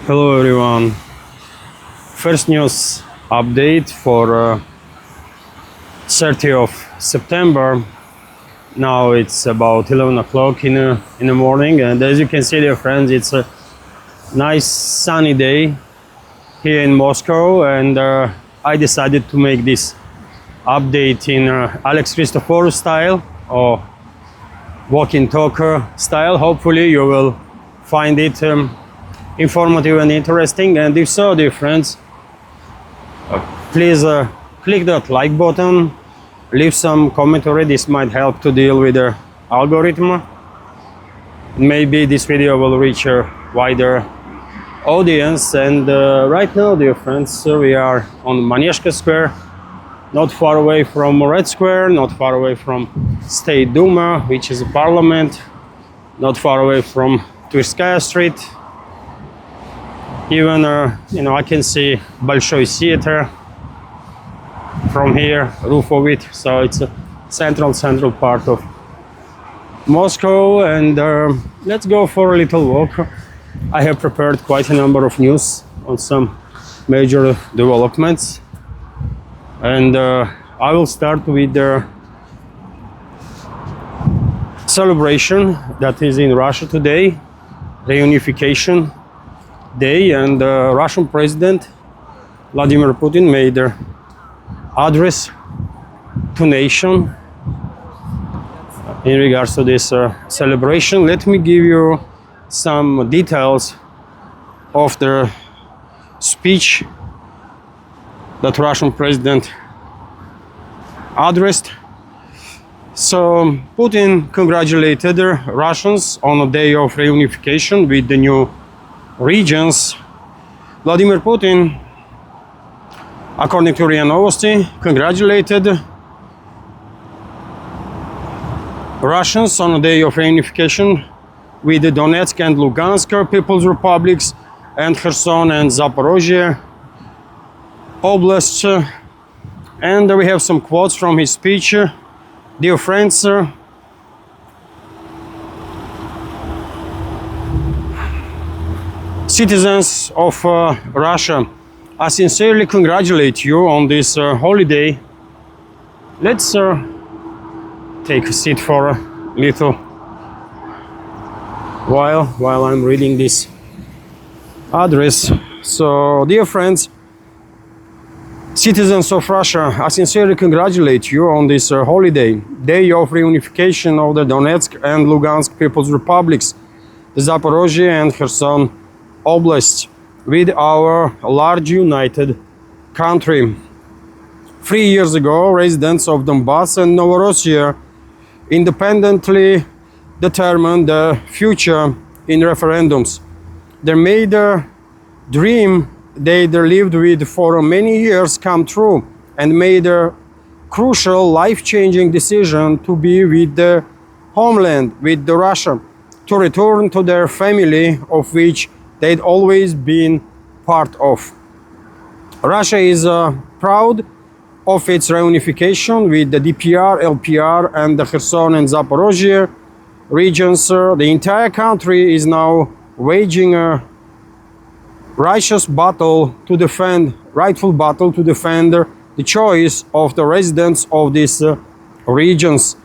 Hello everyone. First news update for 30th of September. Now it's about 11 o'clock in the morning, and as you can see, dear friends, it's a nice sunny day here in Moscow, and I decided to make this update in Alex Christoforou style, or walking talker style. Hopefully you will find it informative and interesting, and if so, dear friends, please click that like button, leave some commentary. This might help to deal with the algorithm. Maybe this video will reach a wider audience. And right now, dear friends, we are on Maneshka Square, not far away from Red Square, not far away from State Duma, which is a parliament, not far away from Tverskaya Street. Even, I can see Bolshoi Theater from here, roof of it. So it's a central part of Moscow. And let's go for a little walk. I have prepared quite a number of news on some major developments. And I will start with the celebration that is in Russia today, Reunification Day, and Russian President Vladimir Putin made an address to nation in regards to this celebration. Let me give you some details of the speech that Russian President addressed. So Putin congratulated the Russians on the day of reunification with the new regions. Vladimir Putin, according to RIA Novosti, congratulated Russians on the day of reunification with the Donetsk and Lugansk People's Republics and Kherson and Zaporozhye Oblasts. And we have some quotes from his speech. Dear friends, citizens of Russia, I sincerely congratulate you on this holiday. Let's take a seat for a little while I'm reading this address. So, dear friends, citizens of Russia, I sincerely congratulate you on this holiday, day of reunification of the Donetsk and Lugansk People's Republics, the Zaporozhye and Kherson Oblasts, with our large united country. 3 years ago, residents of Donbass and Novorossiya independently determined the future in referendums. They made a dream they lived with for many years come true, and made a crucial, life-changing decision to be with the homeland, with the Russia, to return to their family, of which they'd always been part of. Russia is proud of its reunification with the DPR, LPR, and the Kherson and Zaporozhye regions. The entire country is now waging a righteous battle to defend, rightful battle to defend the choice of the residents of these regions.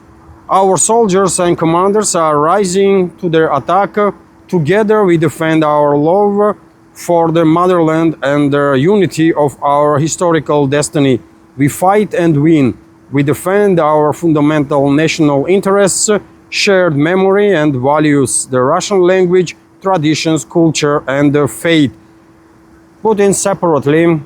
Our soldiers and commanders are rising to their attack. Together we defend our love for the motherland and the unity of our historical destiny. We fight and win. We defend our fundamental national interests, shared memory and values, the Russian language, traditions, culture, and faith. Putin separately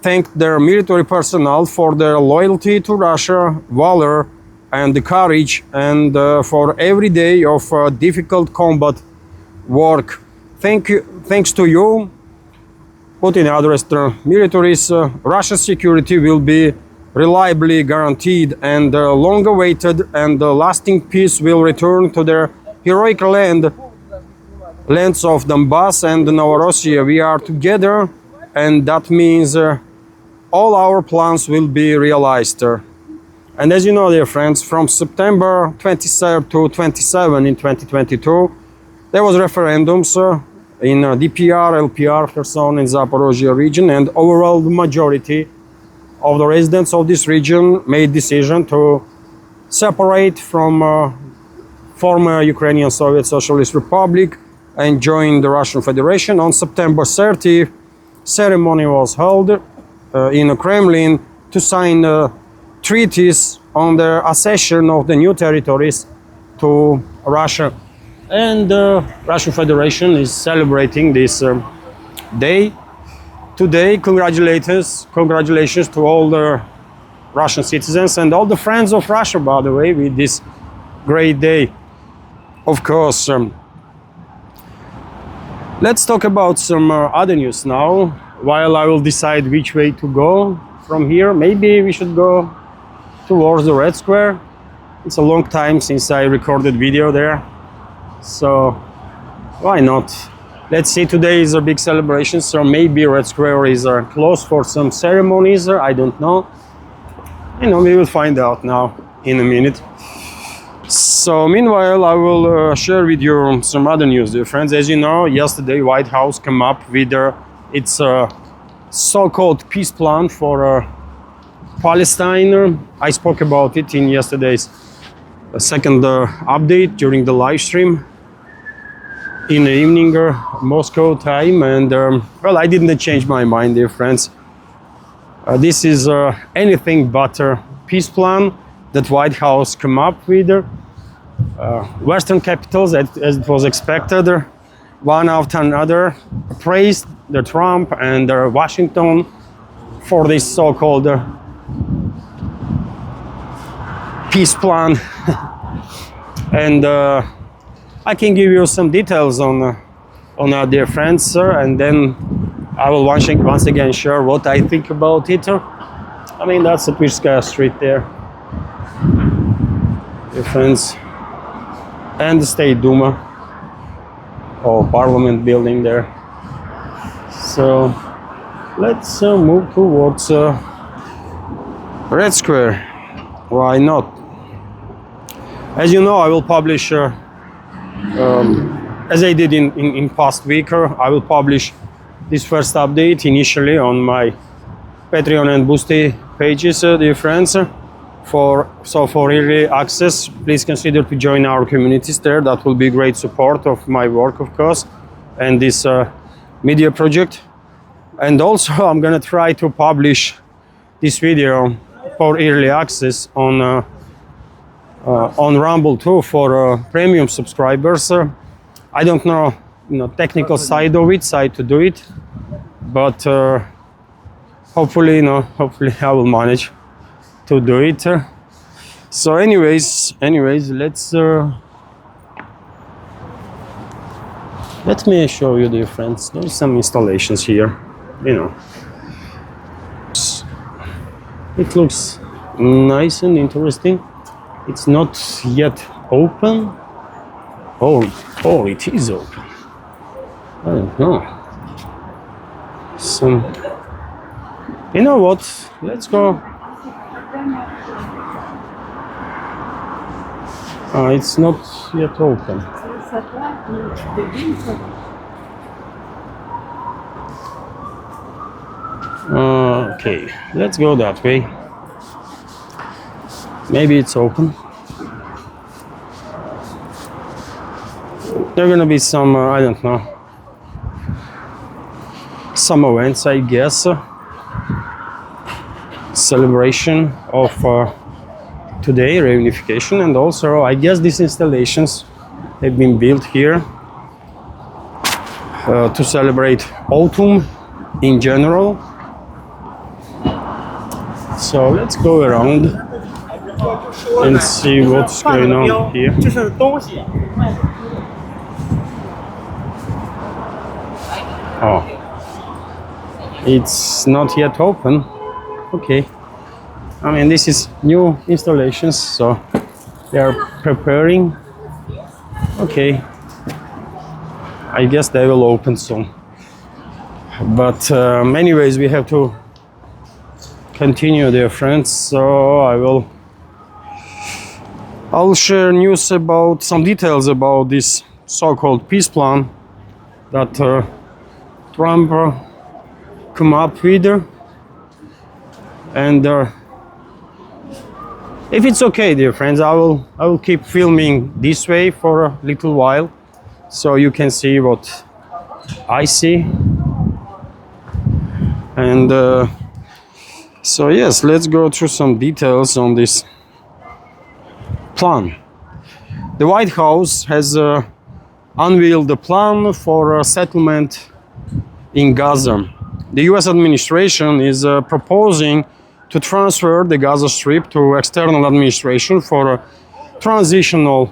thanked their military personnel for their loyalty to Russia, valor, and courage, and for every day of difficult combat work. Thanks to you, Putin addressed the militaries. Russia's security will be reliably guaranteed, and long-awaited and lasting peace will return to their heroic lands of Donbass and Novorossiya. We are together, and that means all our plans will be realized. And as you know, dear friends, from September 23rd to 27 in 2022, there was referendums in DPR, LPR, Kherson and Zaporozhye region, and overall the majority of the residents of this region made decision to separate from former Ukrainian Soviet Socialist Republic and join the Russian Federation. On September 30, ceremony was held in the Kremlin to sign treaties on the accession of the new territories to Russia. And the Russian Federation is celebrating this day. Today, congratulations to all the Russian citizens and all the friends of Russia, by the way, with this great day. Of course, let's talk about some other news now, while I will decide which way to go from here. Maybe we should go towards the Red Square. It's a long time since I recorded video there, so why not? Let's see, today is a big celebration, so maybe Red Square is closed for some ceremonies, I don't know. You know, we will find out now in a minute. So meanwhile, I will share with you some other news, dear friends. As you know, yesterday White House came up with its so-called peace plan for Palestine. I spoke about it in yesterday's second update during the live stream in the evening Moscow time, and well, I didn't change my mind, dear friends. This is anything but a peace plan that White House came up with. Western capitals, as it was expected, one after another praised the Trump and Washington for this so-called peace plan. And I can give you some details on our dear friends, sir, and then I will once again share what I think about it. I mean, that's the Tverskaya Street there, dear friends, and the State Duma or Parliament building there. So let's move towards Red Square. Why not? As you know, I will publish, as I did in past week, I will publish this first update initially on my Patreon and Boosty pages, dear friends. For early access, please consider to join our communities there. That will be great support of my work, of course, and this media project. And also, I'm gonna try to publish this video for early access on Rumble too for premium subscribers. I don't know, technical side to do it, but hopefully, hopefully I will manage to do it. So, anyways, let's let me show you, dear friends. There's some installations here. It looks nice and interesting. It's not yet open. Oh, it is open. I don't know. You know what? Let's go. It's not yet open. Okay, let's go that way. Maybe it's open. There are gonna be some, I don't know, some events, I guess. Celebration of today, Reunification, and also, I guess, these installations have been built here to celebrate autumn in general. So let's go around and see what's going on here. Oh, it's not yet open. Okay. I mean, this is new installations, so they are preparing. Okay. I guess they will open soon. But anyways, we have to continue, dear friends. So I'll share news about some details about this so-called peace plan that Trump come up with, and if it's okay, dear friends, I will keep filming this way for a little while, so you can see what I see. And so yes, let's go through some details on this plan. The White House has unveiled the plan for a settlement in Gaza. The US administration is proposing to transfer the Gaza Strip to external administration for a transitional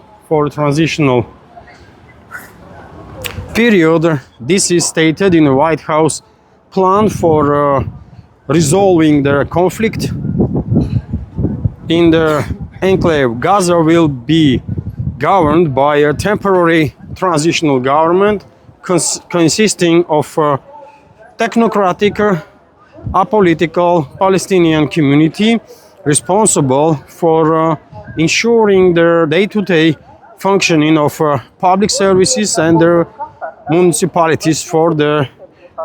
period. This is stated in the White House plan for resolving the conflict in the enclave. Gaza will be governed by a temporary transitional government consisting of technocratic, apolitical Palestinian community responsible for ensuring the day-to-day functioning of public services and their municipalities for the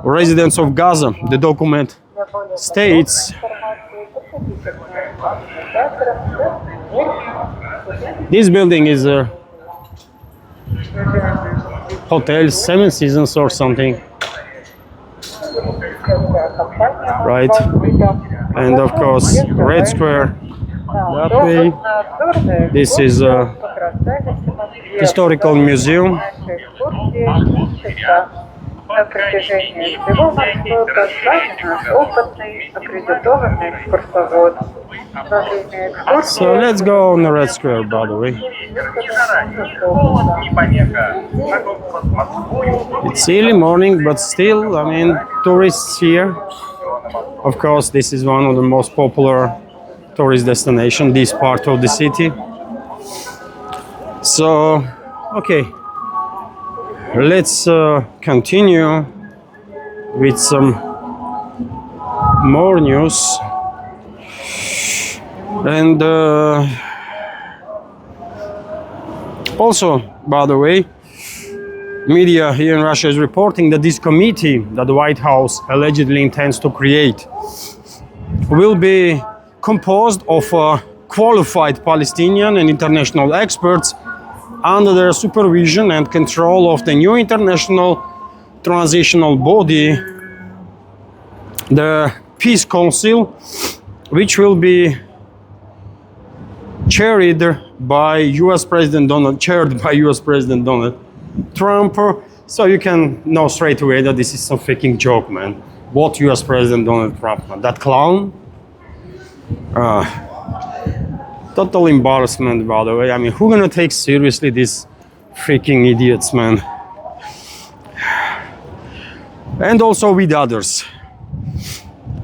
residents of Gaza. The document states this building is a hotel Seven Seasons or something, right? And of course Red Square that way. This is a historical museum. На протяжении всего маршрута с вами опытный аккредитованный экскурсовод. Во время экскурсии... So let's go on the Red Square, by the way. It's early morning, but still, I mean, tourists here. Of course, this is one of the most popular tourist destinations, this part of the city. So, okay. Let's continue with some more news. And also, by the way, media here in Russia is reporting that this committee that the White House allegedly intends to create will be composed of qualified Palestinian and international experts under the supervision and control of the new international transitional body, the Peace Council, which will be chaired by US President Donald Trump. So you can know straight away that this is some freaking joke, man. What US President Donald Trump, man? That clown? Total embarrassment, by the way. I mean, who gonna take seriously these freaking idiots, man? And also with others.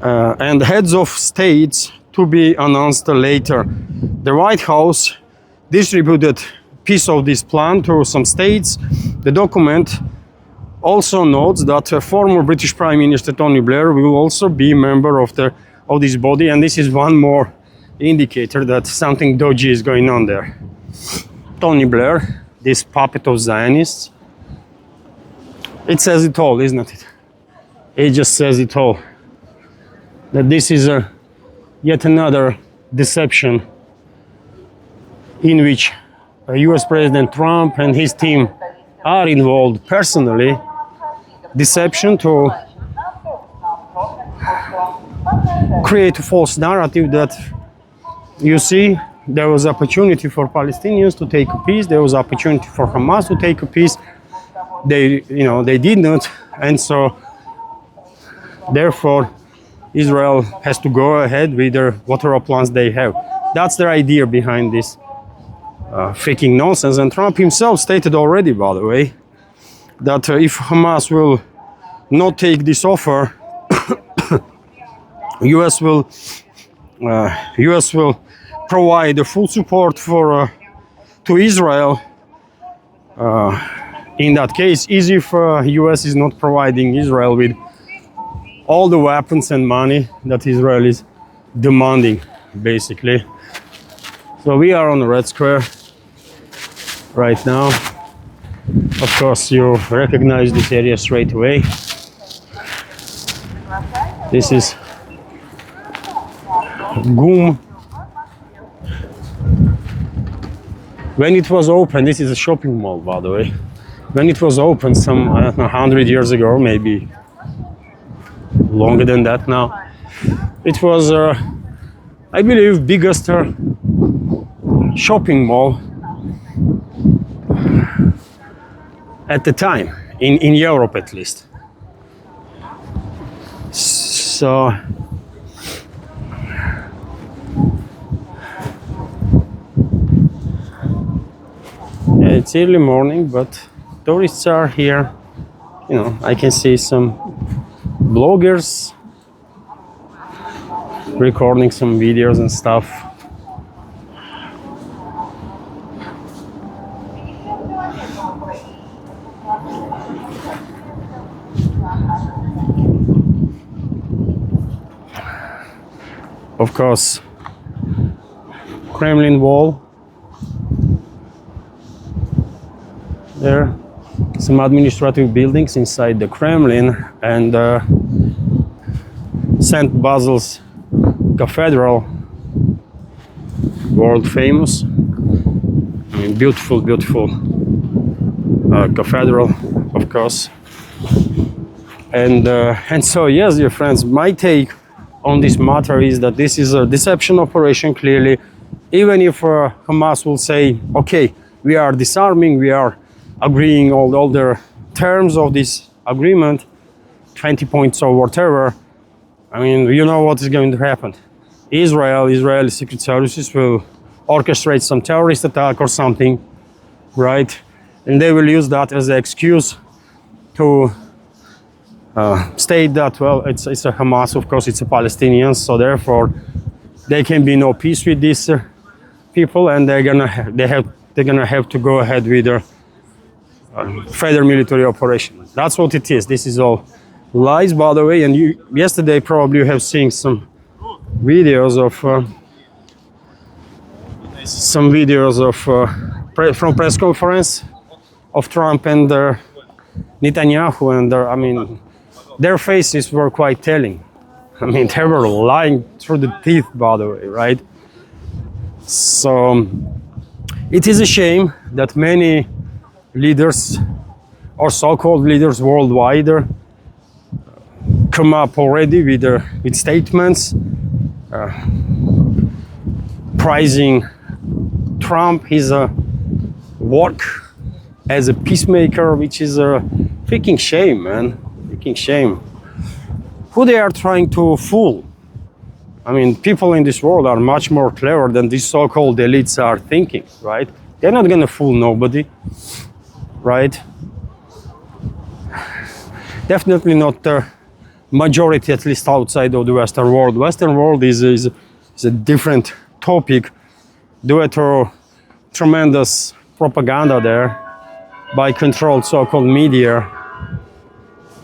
And heads of states to be announced later. The White House distributed piece of this plan to some states. The document also notes that former British Prime Minister Tony Blair will also be a member of this body, and this is one more indicator that something dodgy is going on there. Tony Blair, this puppet of Zionists, it says it all, isn't it? It just says it all. That this is yet another deception in which US President Trump and his team are involved personally. Deception to create a false narrative that, you see, there was opportunity for Palestinians to take a peace, there was opportunity for Hamas to take a peace. They did not, and so therefore Israel has to go ahead with their whatever plans they have. That's their idea behind this freaking nonsense. And Trump himself stated already, by the way, that if Hamas will not take this offer, US will provide the full support to Israel. In that case, as if US is not providing Israel with all the weapons and money that Israel is demanding, basically. So we are on the Red Square right now. Of course, you recognize this area straight away. This is GUM. When it was open, this is a shopping mall, by the way. When it was open some, I don't know, 100 years ago, maybe longer than that now, it was, I believe, biggest shopping mall at the time, in Europe at least. So yeah, it's early morning, but tourists are here. You know, I can see some bloggers recording some videos and stuff. Of course, Kremlin wall. There, some administrative buildings inside the Kremlin, and St. Basil's Cathedral, world famous. I mean, beautiful, beautiful cathedral, of course. And so, yes, dear friends, my take on this matter is that this is a deception operation, clearly. Even if Hamas will say, okay, we are disarming, we are agreeing all the terms of this agreement, 20 points or whatever, I mean, you know what is going to happen. Israeli secret services will orchestrate some terrorist attack or something, right? And they will use that as an excuse to state that, well, it's a Hamas, of course, it's a Palestinians, so therefore there can be no peace with these people, and they're gonna have to go ahead with their further military operation. That's what it is. This is all lies, by the way. And yesterday probably you have seen some videos from press conference of Trump and Netanyahu, and I mean, their faces were quite telling. I mean, they were lying through the teeth, by the way, right? So it is a shame that many leaders or so-called leaders worldwide come up already with statements praising Trump, his work as a peacemaker, which is a freaking shame, man. Freaking shame. Who they are trying to fool? I mean, people in this world are much more clever than these so-called elites are thinking, right? They're not gonna fool nobody, right? Definitely not the majority, at least outside of the Western world. Western world is a different topic due to tremendous propaganda there by controlled so-called media.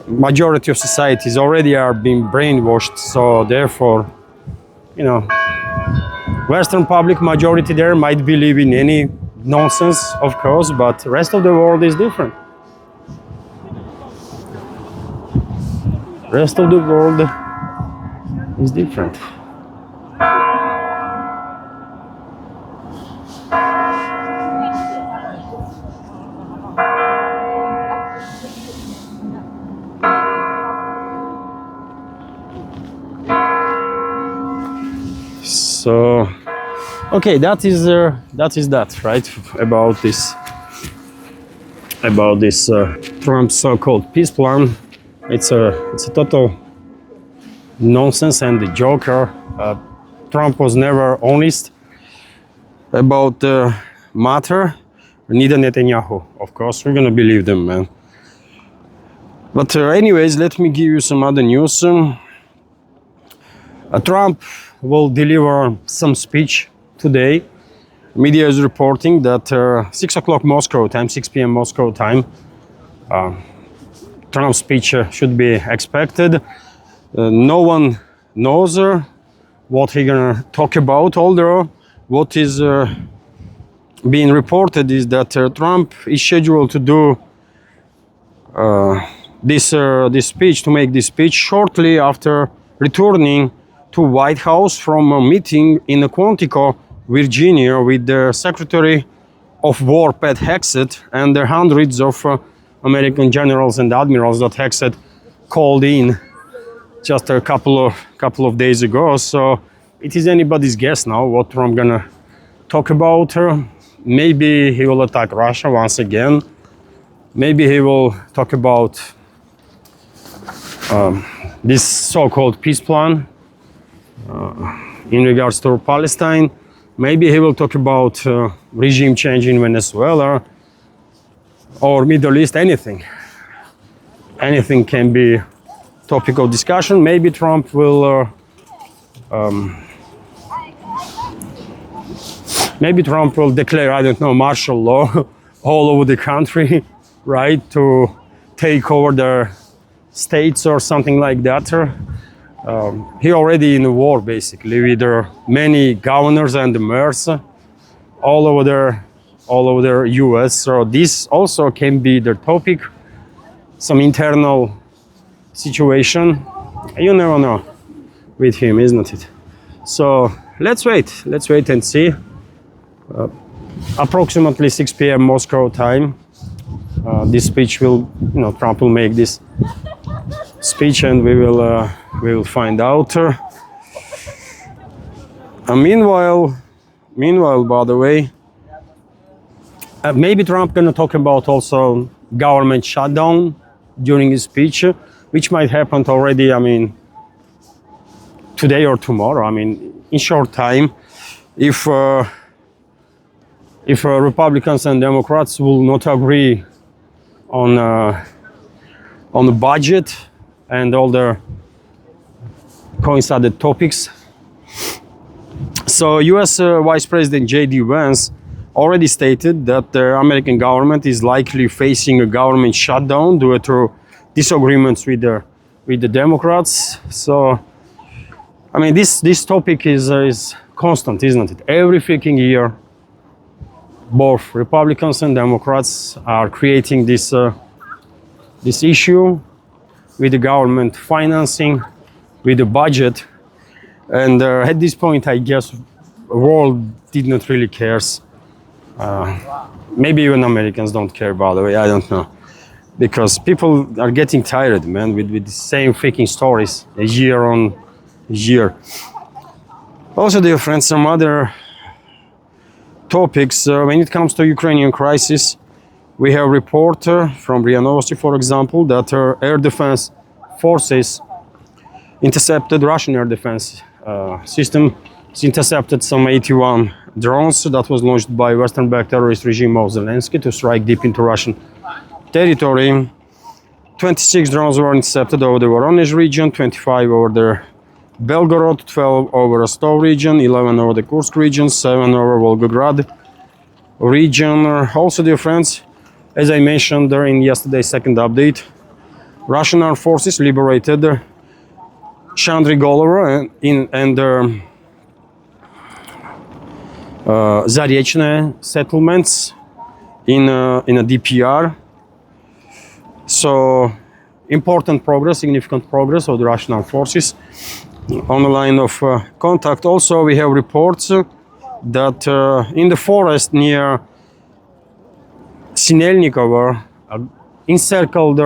Majority of societies already are being brainwashed, so therefore, you know, Western public majority there might believe in any nonsense, of course, but the rest of the world is different. Rest of the world is different. So, okay, that is that, right? About this Trump's so-called peace plan. It's a total nonsense and a joker. Trump was never honest about the matter. Neither Netanyahu, of course. We're gonna believe them, man. But anyways, let me give you some other news. Trump will deliver some speech today. Media is reporting that 6 o'clock Moscow time, 6 p.m. Moscow time, Trump's speech should be expected. No one knows what he's gonna talk about, although what is being reported is that Trump is scheduled to do this speech, to make this speech shortly after returning to White House from a meeting in Quantico, Virginia, with the Secretary of War Pat Hexet and the hundreds of American generals and admirals that Hexet called in just a couple of days ago. So it is anybody's guess now what Trump gonna talk about. Maybe he will attack Russia once again. Maybe he will talk about this so-called peace plan in regards to Palestine. Maybe he will talk about regime change in Venezuela or Middle East, anything. Anything can be topic of discussion. Maybe Trump will declare, I don't know, martial law all over the country, right, to take over the states or something like that. He already in a war basically with many governors and mayors all over the US. So this also can be the topic, some internal situation. You never know with him, isn't it? So let's wait and see. Approximately 6 p.m. Moscow time. This speech will, Trump will make this speech, and we will find out. Meanwhile, by the way, maybe Trump gonna talk about also government shutdown during his speech, which might happen already. I mean, today or tomorrow. I mean, in short time, if Republicans and Democrats will not agree on the budget and all the coincided topics. So US Vice President J.D. Vance already stated that the American government is likely facing a government shutdown due to disagreements with the Democrats. So, I mean, this topic is constant, isn't it? Every freaking year, both Republicans and Democrats are creating this issue with the government financing, with the budget, and at this point, I guess the world did not really cares. Maybe even Americans don't care, by the way. I don't know, because people are getting tired, man, with the same freaking stories year on year. Also, dear friends, some other topics. When it comes to Ukrainian crisis, we have a report from RIA Novosti, for example, that air defense forces intercepted, Russian air defense system intercepted some 81 drones that was launched by Western-backed terrorist regime of Zelensky to strike deep into Russian territory. 26 drones were intercepted over the Voronezh region, 25 over the Belgorod, 12 over Rostov region, 11 over the Kursk region, 7 over Volgograd region. Also, dear friends, as I mentioned during yesterday's second update, Russian armed forces liberated Chandrigolovo and Zaryechne settlements in a DPR. So, important progress, significant progress of the Russian armed forces. On the line of contact, also we have reports that in the forest near Sinelnikovo, encircled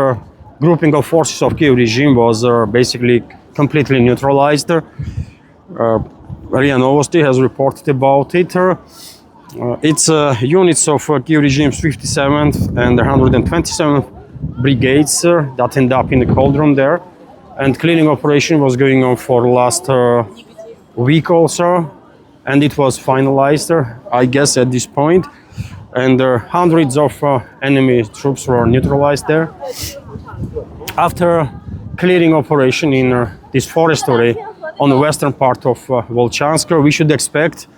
grouping of forces of Kiev regime was basically completely neutralized. RIA Novosti has reported about it. It's units of Kiev regime's 57th and 127th brigades that end up in the cauldron there. And cleaning operation was going on for the last week also, and it was finalized, I guess, at this point. And hundreds of enemy troops were neutralized there. After clearing operation in this forestry on the western part of Volchansk, we should expect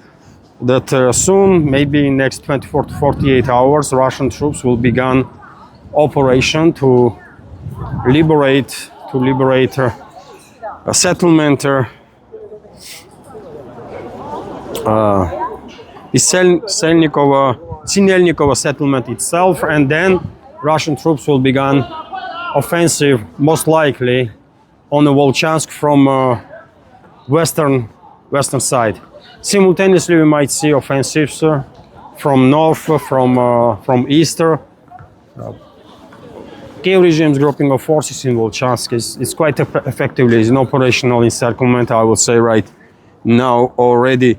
that soon, maybe in next 24 to 48 hours, Russian troops will begin operation to liberate a settlement, the Sinelnikovo settlement itself, and then Russian troops will begin offensive, most likely on the Volchansk from western side. Simultaneously, we might see offensives from north, from east. Kiev regime's grouping of forces in Volchansk is quite effectively is an operational encirclement, I would say, right now already.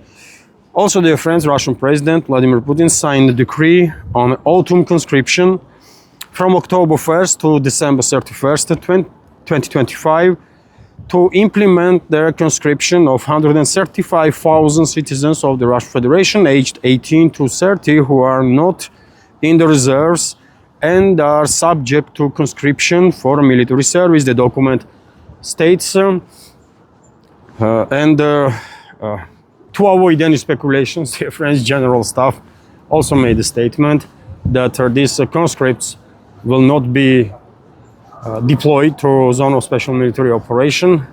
Also, dear friends, Russian President Vladimir Putin signed a decree on autumn conscription from October 1st to December 31st, 2025, to implement the conscription of 135,000 citizens of the Russian Federation aged 18 to 30 who are not in the reserves and are subject to conscription for military service. The document states, to avoid any speculations, the French General Staff also made a statement that these conscripts will not be deployed to zone of special military operation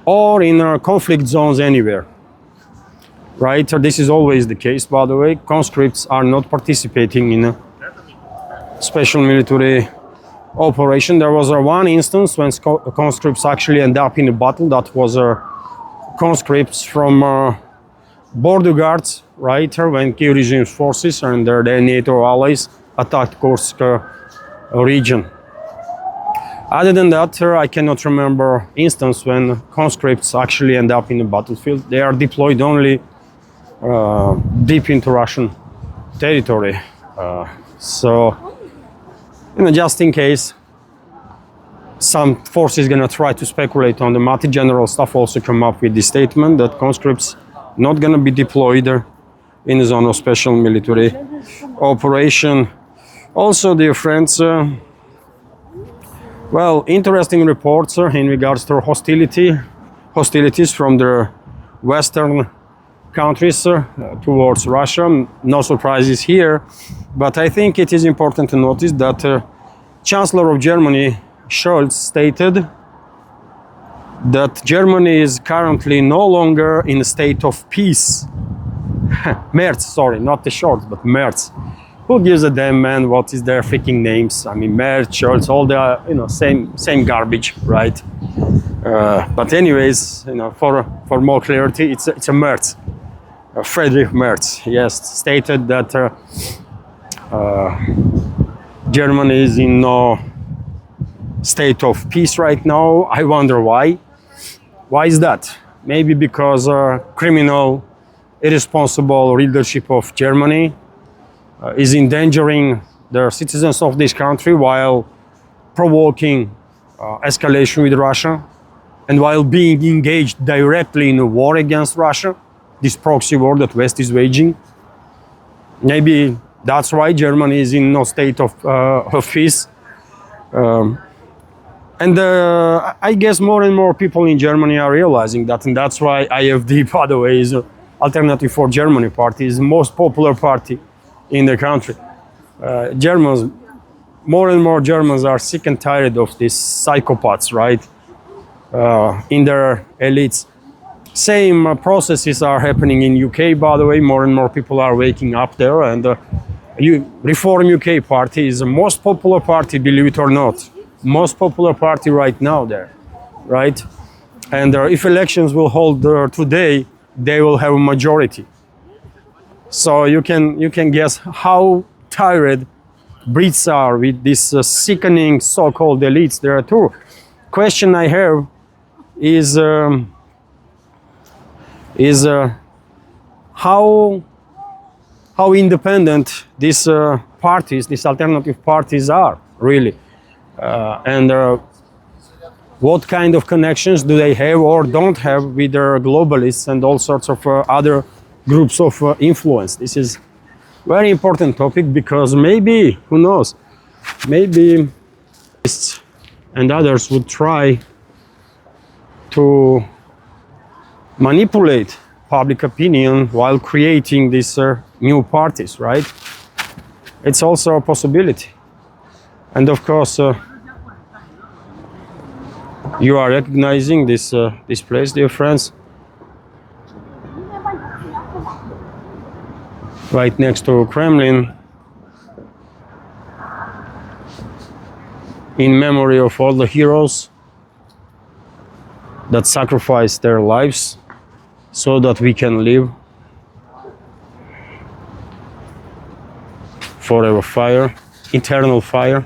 or in conflict zones anywhere. Right? This is always the case, by the way. Conscripts are not participating in special military operation. There was one instance when conscripts actually end up in a battle. That was conscripts from border guards, right? When Kiev regime's forces and their NATO allies attacked Kursk region. Other than that, I cannot remember instance when conscripts actually end up in the battlefield. They are deployed only deep into Russian territory. Just in case some force is gonna try to speculate on the matter, General Staff also come up with the statement that conscripts not gonna be deployed in the zone of special military operation. Also, dear friends, well, interesting reports in regards to hostilities from the Western countries towards Russia. No surprises here, but I think it is important to notice that Chancellor of Germany, Scholz, stated that Germany is currently no longer in a state of peace. Merz, sorry, not the short, but Merz. Who gives a damn, man, what is their freaking names? I mean, Merz, Scholz, all the, same garbage, right? But anyways, for more clarity, it's a Merz. Friedrich Merz, yes, stated that Germany is in no state of peace right now. I wonder why. Why is that? Maybe because criminal, irresponsible leadership of Germany is endangering the citizens of this country while provoking escalation with Russia and while being engaged directly in a war against Russia, this proxy war that West is waging. Maybe that's why Germany is in no state of peace. I guess more and more people in Germany are realizing that, and that's why AfD, by the way, is Alternative for Germany party, is the most popular party in the country. Germans, more and more Germans are sick and tired of these psychopaths, right? In their elites. Same processes are happening in UK, by the way. More and more people are waking up there, and Reform UK party is the most popular party, believe it or not. Most popular party right now there, right? And if elections will hold today, they will have a majority. So you can guess how tired Brits are with this sickening so-called elites there too. Question I have is how independent these parties, these alternative parties are really, and what kind of connections do they have or don't have with their globalists and all sorts of other groups of influence. This is very important topic because maybe, who knows, maybe and others would try to manipulate public opinion while creating these new parties, right? It's also a possibility. And of course, you are recognizing this place, dear friends, right next to Kremlin. in memory of all the heroes that sacrificed their lives so that we can live. Forever fire, eternal fire.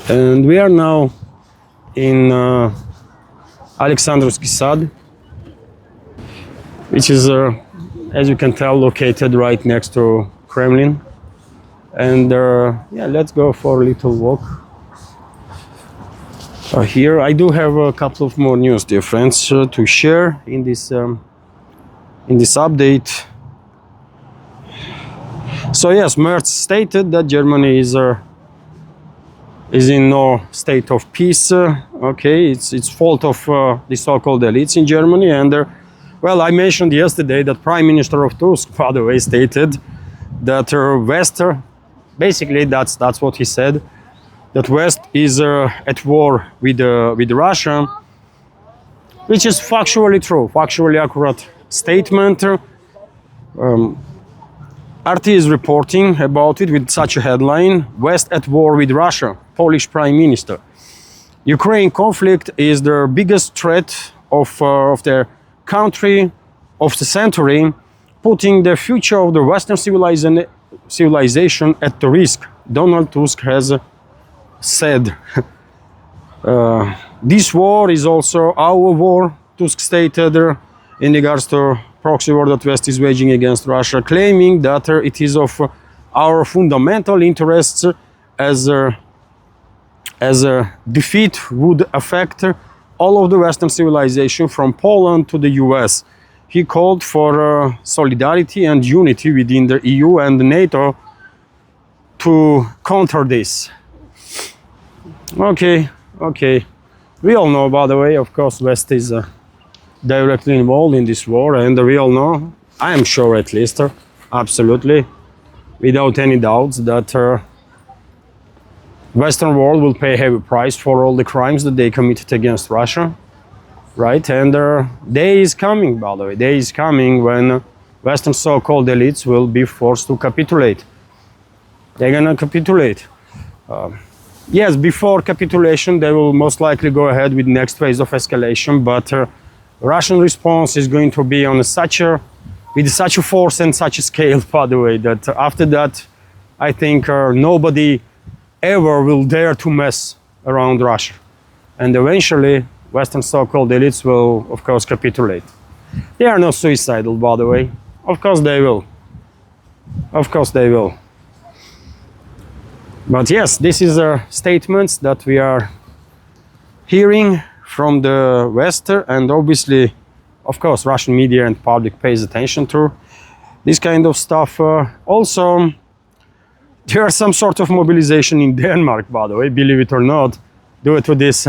And we are now in Alexandrovsky Sad, which is, as you can tell, located right next to Kremlin. And yeah, let's go for a little walk. Here I do have a couple of more news, dear friends, to share in this update. So yes, Merz stated that Germany is in no state of peace. Okay, it's fault of the so-called elites in Germany. And well, I mentioned yesterday that Prime Minister of Tusk, by the way, stated that West, basically that's what he said, that West is at war with Russia, which is factually true, factually accurate statement. RT is reporting about it with such a headline: West at war with Russia, Polish Prime Minister. Ukraine conflict is the biggest threat of their country, of the century, putting the future of the Western civilization at the risk, Donald Tusk has said. This war is also our war, Tusk stated, in regards to proxy war that West is waging against Russia, claiming that it is of our fundamental interests as a defeat would affect all of the Western civilization from Poland to the US. He called for solidarity and unity within the EU and NATO to counter this. Okay. We all know, by the way, of course, West is directly involved in this war, and we all know, I am sure at least, absolutely, without any doubts, that Western world will pay a heavy price for all the crimes that they committed against Russia, right? And day is coming, by the way, day is coming when Western so-called elites will be forced to capitulate. They're gonna capitulate. Yes, before capitulation, they will most likely go ahead with next phase of escalation, but Russian response is going to be on with such a force and such a scale, by the way, that after that, I think nobody ever will dare to mess around Russia. And eventually, Western so-called elites will, of course, capitulate. They are not suicidal, by the way. Of course they will. Of course they will. But yes, this is statements that we are hearing from the West, and obviously, of course, Russian media and public pays attention to this kind of stuff. Also, there is some sort of mobilization in Denmark, by the way, believe it or not, due to this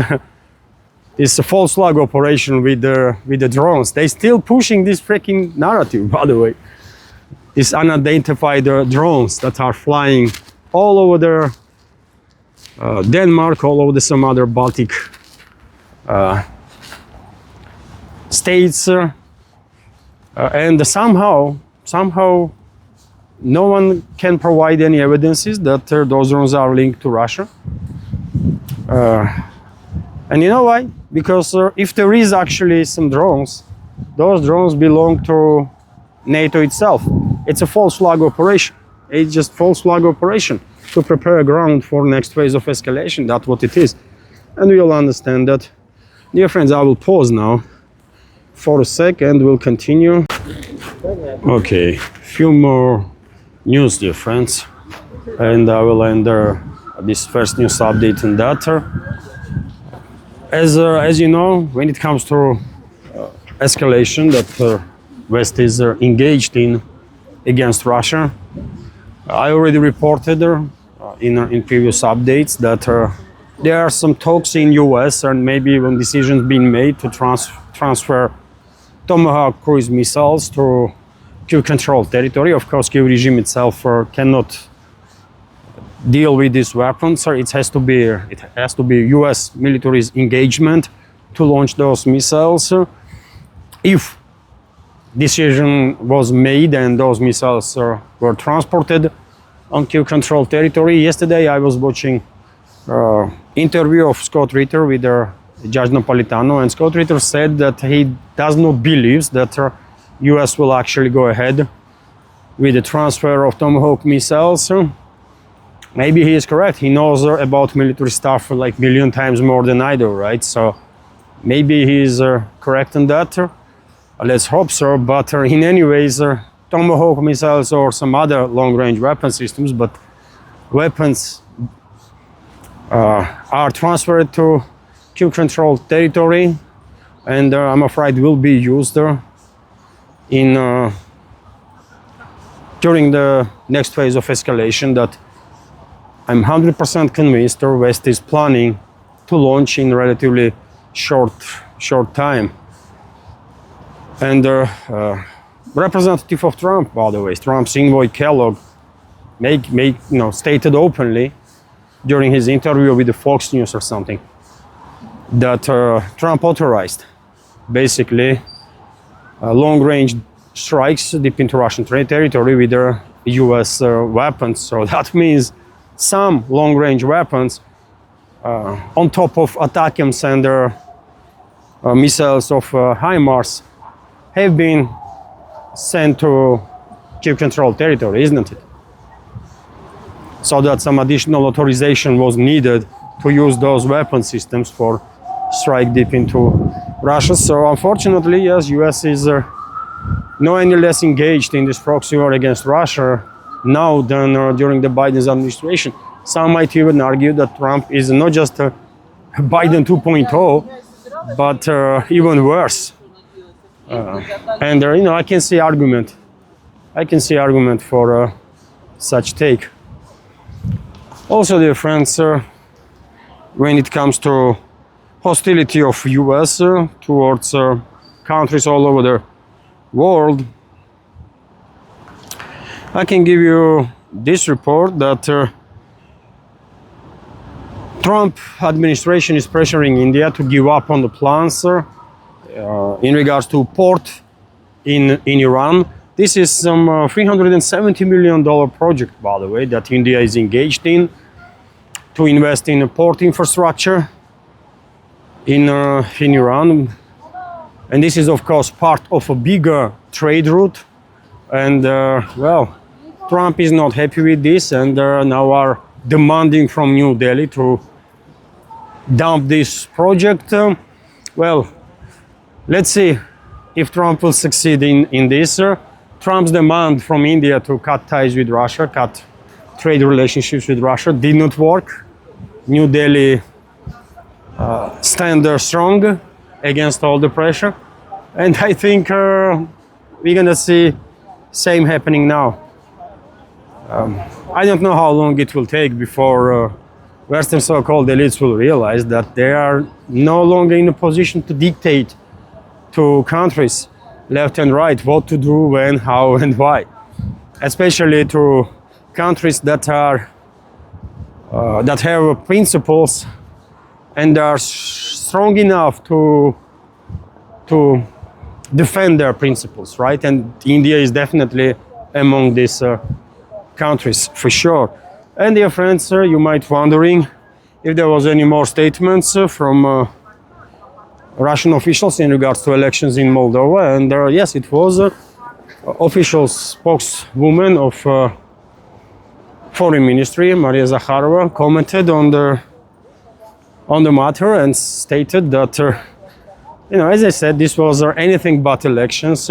this false flag operation with the drones. They still pushing this freaking narrative, by the way. These unidentified drones that are flying all over Denmark, all over some other Baltic states, and somehow no one can provide any evidences that those drones are linked to Russia. And you know why? Because if there is actually some drones, those drones belong to NATO itself. It's a false flag operation. It's just false flag operation to prepare a ground for next phase of escalation. That's what it is. And we all understand that. Dear friends, I will pause now for a sec and we'll continue. Okay, few more news, dear friends. And I will end this first news update on that. As you know, when it comes to escalation that West is engaged in against Russia, I already reported in previous updates that there are some talks in US and maybe even decisions being made to transfer Tomahawk cruise missiles to Kyiv-controlled territory. Of course, Kyiv regime itself cannot deal with these weapons, it has to be U.S. military's engagement to launch those missiles. If decision was made and those missiles were transported on Kyiv-controlled territory. Yesterday I was watching interview of Scott Ritter with Judge Napolitano, and Scott Ritter said that he does not believe that US will actually go ahead with the transfer of Tomahawk missiles. Maybe he is correct. He knows about military stuff like a million times more than I do, right? So maybe he is correct on that. Let's hope so. But in any ways, Tomahawk missiles or some other long-range weapon systems, but weapons are transferred to Kyiv-controlled territory, and I'm afraid will be used during the next phase of escalation that I'm 100% convinced the West is planning to launch in relatively short time. And representative of Trump, by the way, Trump's envoy Kellogg, stated openly during his interview with the Fox News or something that Trump authorized basically long-range strikes deep into Russian territory with their U.S. weapons. So that means some long-range weapons on top of ATACMS and their missiles of HIMARS have been sent to Kyiv-controlled territory, isn't it? So that some additional authorization was needed to use those weapon systems for strike deep into Russia. So unfortunately, yes, US is no any less engaged in this proxy war against Russia now than during the Biden's administration. Some might even argue that Trump is not just a Biden 2.0, but even worse. And I can see argument for such take. Also, dear friends, when it comes to hostility of US towards countries all over the world, I can give you this report that Trump administration is pressuring India to give up on the plans in regards to port in Iran. This is some $370 million project, by the way, that India is engaged in to invest in a port infrastructure in Iran. And this is, of course, part of a bigger trade route. And, Trump is not happy with this and now are demanding from New Delhi to dump this project. Let's see if Trump will succeed in this. Trump's demand from India to cut ties with Russia, cut trade relationships with Russia, did not work. New Delhi stand strong against all the pressure. And I think we're going to see same happening now. I don't know how long it will take before Western so-called elites will realize that they are no longer in a position to dictate to countries left and right what to do, when, how, and why. Especially to countries that are that have principles and are strong enough to defend their principles, right? And India is definitely among these countries for sure. And dear friends, you might wondering if there was any more statements from Russian officials in regards to elections in Moldova, and yes, it was official spokeswoman of Foreign Ministry, Maria Zakharova, commented on the matter and stated that, as I said, this was anything but elections.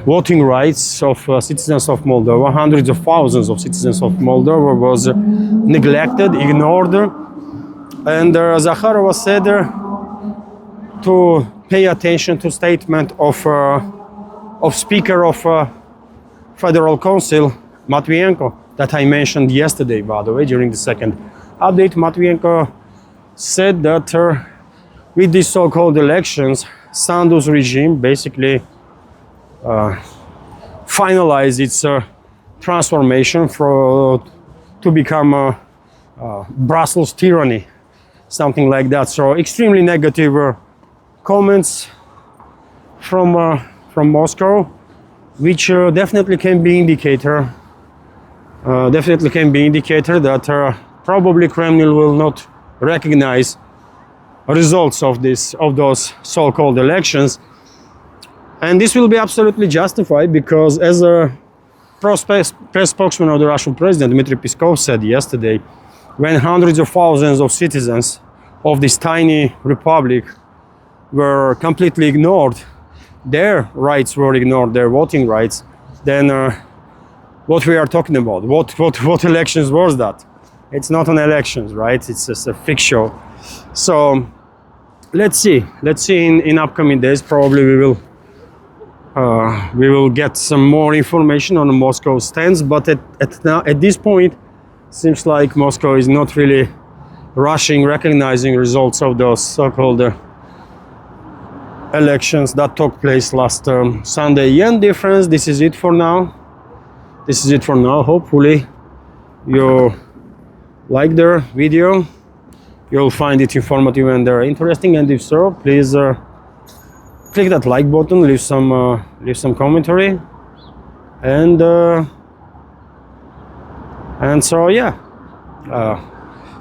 Voting rights of citizens of Moldova, hundreds of thousands of citizens of Moldova, was neglected, ignored, and Zakharova said to pay attention to statement of Speaker of Federal Council, Matvienko, that I mentioned yesterday, by the way, during the second update. Matvienko said that with these so-called elections, Sandu's regime basically finalized its transformation to become Brussels tyranny, something like that. So extremely negative comments from Moscow, which definitely can be indicator. That probably Kremlin will not recognize results of those so-called elections, and this will be absolutely justified because, as a press spokesman of the Russian president Dmitry Peskov said yesterday, when hundreds of thousands of citizens of this tiny republic were completely ignored, their rights were ignored, their voting rights, then what we are talking about? What elections was that? It's not an elections, right? It's just a freak show. So let's see in upcoming days. Probably we will get some more information on the Moscow stance, but at this point seems like Moscow is not really recognizing results of those so-called elections that took place last Sunday. Yen difference. This is it for now. Hopefully you like the video. You'll find it informative and interesting, and if so, please click that like button, leave some commentary, and so yeah,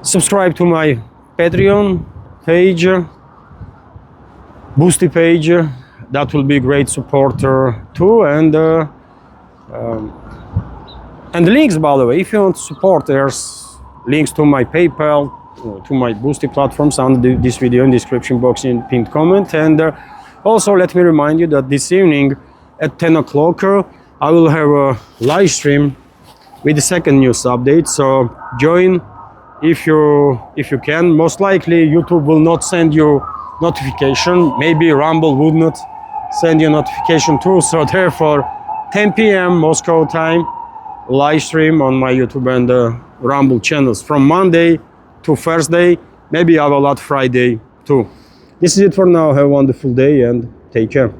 subscribe to my Patreon page, Boosty page. That will be great support too, and the links, by the way, if you want to support, there's links to my PayPal, to my Boosty platforms under this video in description box in pinned comment. And also let me remind you that this evening at 10 o'clock I will have a live stream with the second news update. So join if you can. Most likely YouTube will not send you notification. Maybe Rumble would not send you notification too. So therefore 10 p.m. Moscow time, live stream on my YouTube and Rumble channels from Monday to Thursday, maybe I will add Friday too. This is it for now. Have a wonderful day and take care.